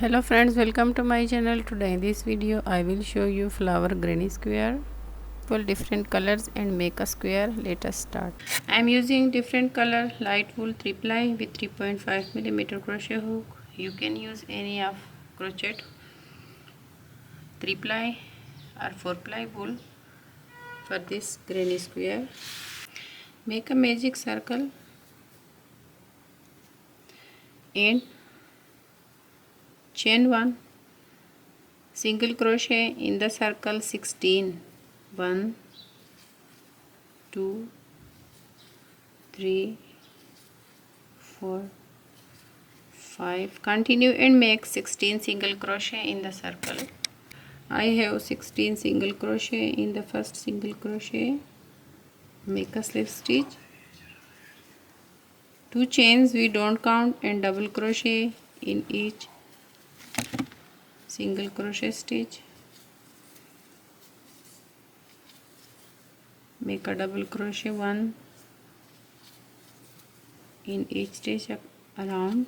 Hello friends, welcome to my channel. Today in this video I will show you flower granny square. Pull different colors and make a square. Let us start. I am using different color light wool 3 ply with 3.5 mm crochet hook. You can use any of crochet 3 ply or 4 ply wool for this granny square. Make a magic circle and chain 1, single crochet in the circle 16. 1, 2, 3, 4, 5. Continue and make 16 single crochet in the circle. I have 16 single crochet in the first single crochet. Make a slip stitch, 2 chains we don't count, and double crochet in each single crochet stitch. Make a double crochet 1 in each stitch around.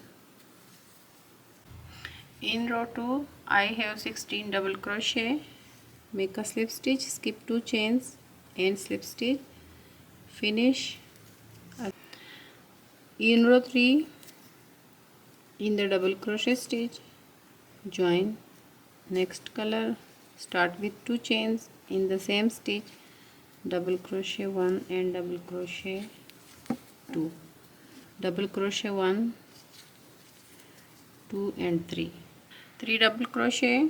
In row 2 I have 16 double crochet. Make a slip stitch, skip 2 chains and slip stitch. Finish. In row 3 in the double crochet stitch, join next color, start with 2 chains in the same stitch, double crochet 1 and double crochet 2, double crochet 1, 2 and 3, 3 double crochet,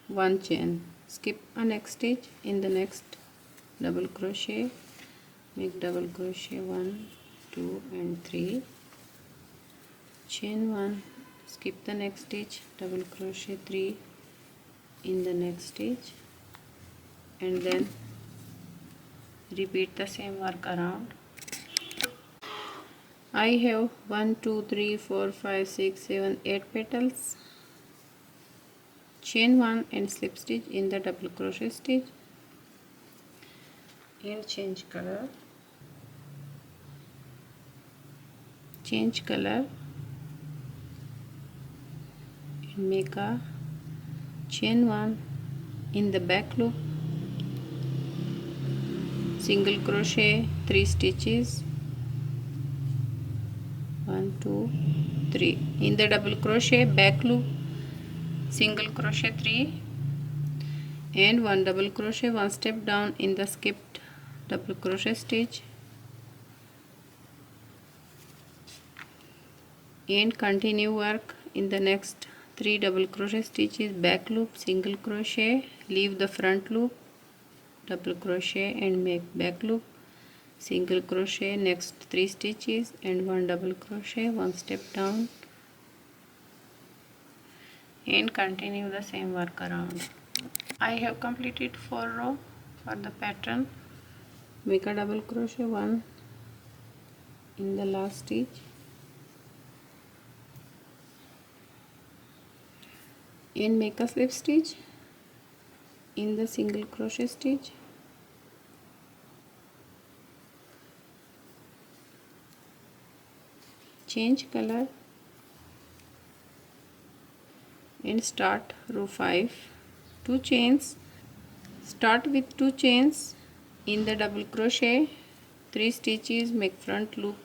1 chain, skip a next stitch, in the next double crochet make double crochet 1, 2 and 3, chain 1, skip the next stitch, double crochet 3 in the next stitch, and then repeat the same work around. I have 1, 2, 3, 4, 5, 6, 7, 8 petals. Chain 1 and slip stitch in the double crochet stitch and change color. Change color and make a chain 1 in the back loop, single crochet 3 stitches, 1, 2, 3, in the double crochet back loop, single crochet 3 and 1 double crochet 1 step down in the skipped double crochet stitch, and continue work in the next 3 double crochet stitches, back loop, single crochet, leave the front loop, double crochet and make back loop, single crochet, next 3 stitches and 1 double crochet 1 step down, and continue the same work around. I have completed 4 rows for the pattern. Make a double crochet 1 in the last stitch and make a slip stitch in the single crochet stitch, change color and start row 5, 2 chains, start with 2 chains in the double crochet, 3 stitches, make front loop,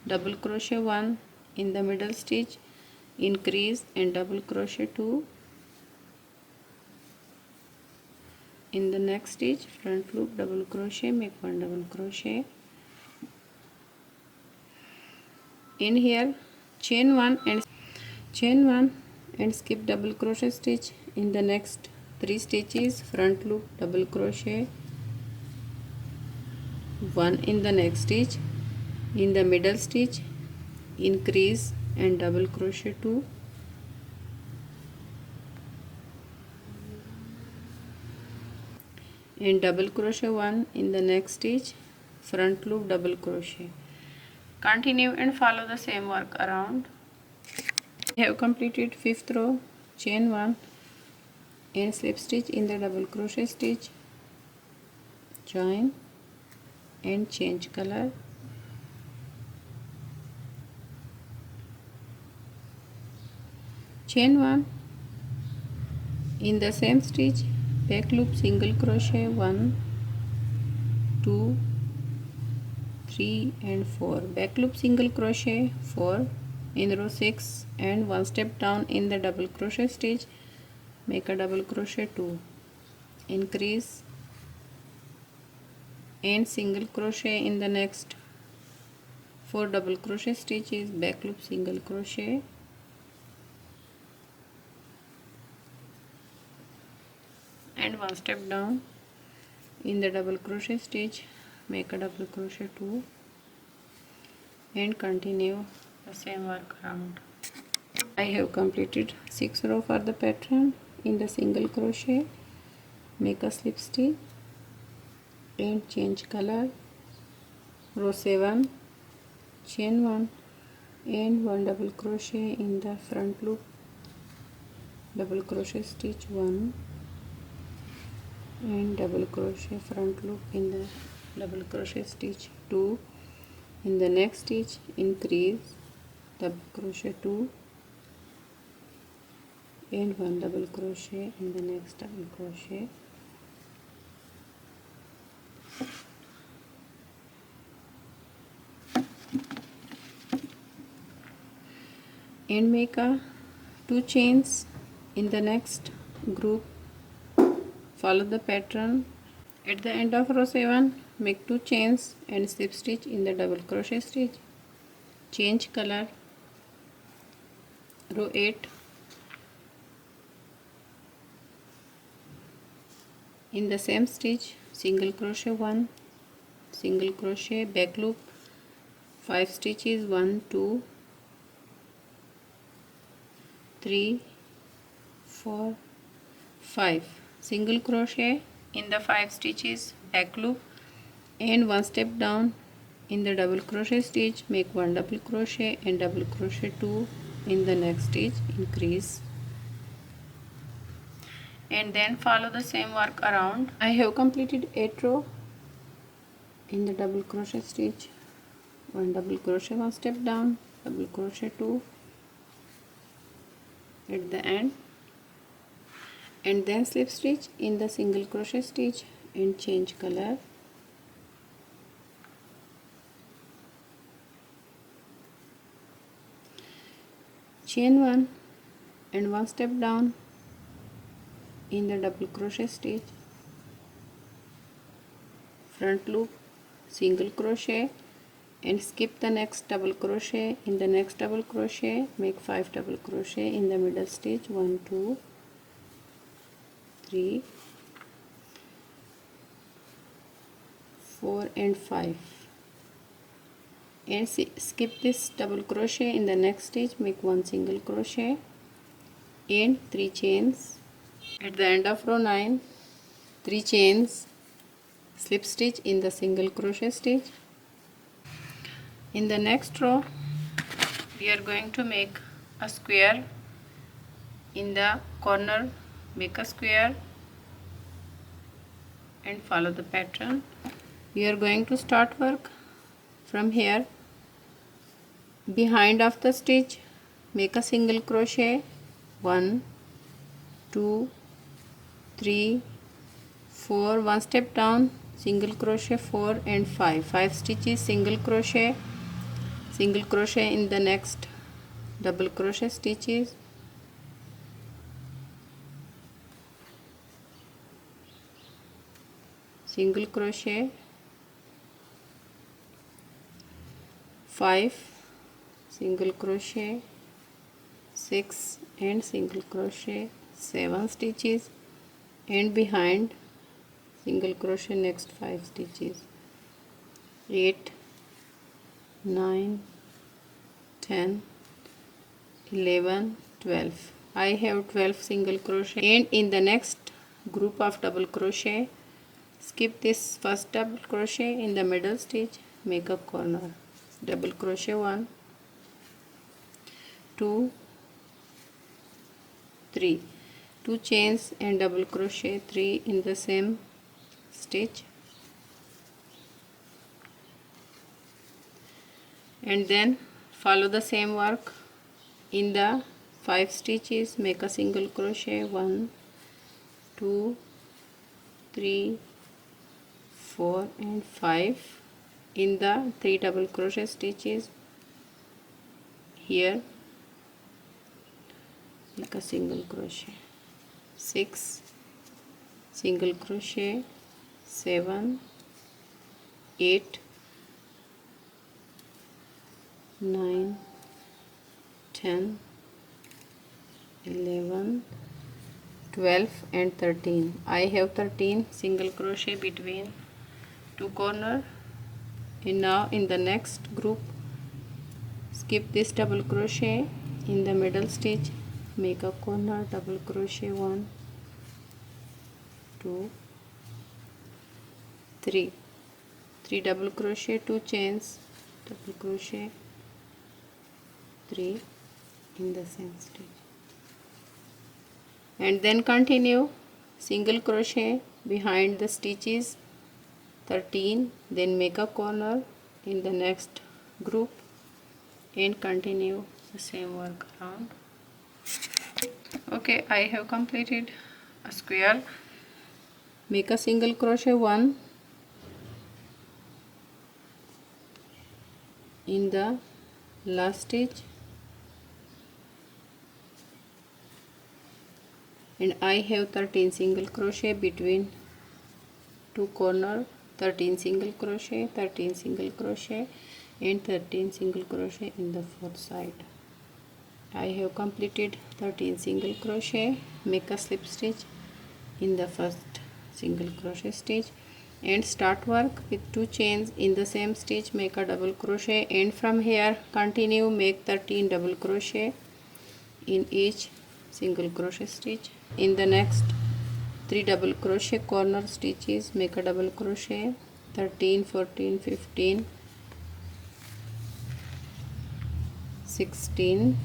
double crochet 1 in the middle stitch, increase and double crochet 2 in the next stitch, front loop, double crochet, make 1 double crochet. In here chain 1 and skip double crochet stitch in the next 3 stitches, front loop, double crochet 1 in the next stitch, in the middle stitch increase and double crochet 2, and double crochet 1 in the next stitch, front loop, double crochet. Continue and follow the same work around. I have completed 5th row, chain 1 and slip stitch in the double crochet stitch, join and change color, chain 1 In the same stitch, back loop single crochet 1, 2, 3 and 4. Back loop single crochet 4 in row 6 and one step down in the double crochet stitch, make a double crochet 2, increase and single crochet in the next 4 double crochet stitches, back loop single crochet and one step down in the double crochet stitch, make a double crochet 2 and continue the same work around. I have completed 6 rows for the pattern. In the single crochet, make a slip stitch and change color. Row 7, chain 1 and 1 double crochet in the front loop, double crochet stitch 1 and double crochet front loop in the double crochet stitch 2. In the next stitch, increase double crochet 2 and 1 double crochet in the next double crochet. And make a 2 chains in the next group. Follow the pattern. At the end of row 7, make 2 chains and slip stitch in the double crochet stitch. Change color. Row 8, in the same stitch, single crochet 1, single crochet, back loop 5 stitches, 1, 2, 3, 4, 5, single crochet in the 5 stitches, back loop and one step down in the double crochet stitch, make 1 double crochet and double crochet 2 in the next stitch, increase and then follow the same work around. I have completed 8 rows in the double crochet stitch, 1 double crochet, 1 step down, double crochet 2 at the end and then slip stitch in the single crochet stitch and change color. Chain 1 and 1 step down in the double crochet stitch, front loop single crochet and skip the next double crochet. In the next double crochet, make 5 double crochet in the middle stitch, 1, 2, 3, 4 and 5 and skip this double crochet. In the next stitch, make 1 single crochet and 3 chains. At the end of row 9, 3 chains, slip stitch in the single crochet stitch. In the next row, we are going to make a square. In the corner, make a square and follow the pattern. We are going to start work from here. Behind of the stitch, make a single crochet, 1, 2, 3, 4, 1 step down, single crochet 4 and 5 stitches, single crochet in the next double crochet stitches, single crochet 5, single crochet 6 and single crochet 7 stitches and behind single crochet next 5 stitches, 8, 9, 10, 11, 12. I have 12 single crochet and in the next group of double crochet, skip this first double crochet in the middle stitch, make a corner, double crochet 1, 2, 3, 2 chains and double crochet 3 in the same stitch and then follow the same work. In the 5 stitches, make a single crochet 1, 2, 3, 4 and 5. In the 3 double crochet stitches here, make a single crochet, 6 single crochet, 7, 8, 9, 10, 11, 12 and 13. I have 13 single crochet between two corners. And now in the next group, skip this double crochet. In the middle stitch, make a corner, double crochet, 1, 2, 3, 3 double crochet, 2 chains, double crochet, 3 in the same stitch, and then continue single crochet behind the stitches 13, then make a corner in the next group and continue the same work around. Okay, I have completed a square. Make a single crochet, 1 in the last stitch, and I have 13 single crochet between two corners, 13 single crochet, 13 single crochet and 13 single crochet in the fourth side. I have completed 13 single crochet. Make a slip stitch in the first single crochet stitch and start work with 2 chains in the same stitch. Make a double crochet, and from here continue, make 13 double crochet in each single crochet stitch. In the next 3 double crochet corner stitches, make a double crochet, 13, 14, 15, 16,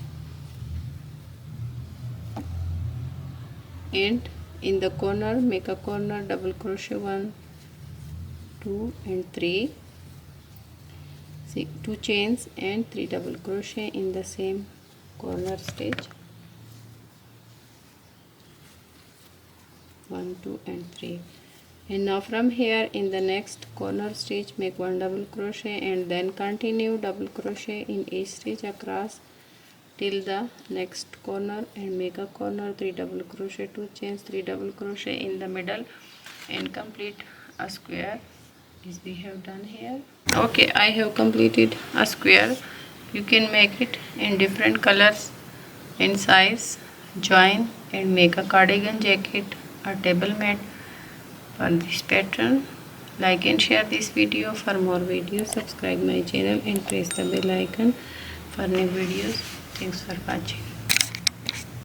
and in the corner make a corner, double crochet, 1, 2 and 3, 2 chains and 3 double crochet in the same corner stitch, 1, 2 and 3. And now from here in the next corner stitch, make 1 double crochet and then continue double crochet in each stitch across till the next corner and make a corner, 3 double crochet, 2 chains, 3 double crochet in the middle and complete a square as we have done here. Okay, I have completed a square. You can make it in different colors and size. Join and make a cardigan, jacket or table mat for this pattern. Like and share this video. For more videos, subscribe my channel and press the bell icon for new videos. Thanks for watching.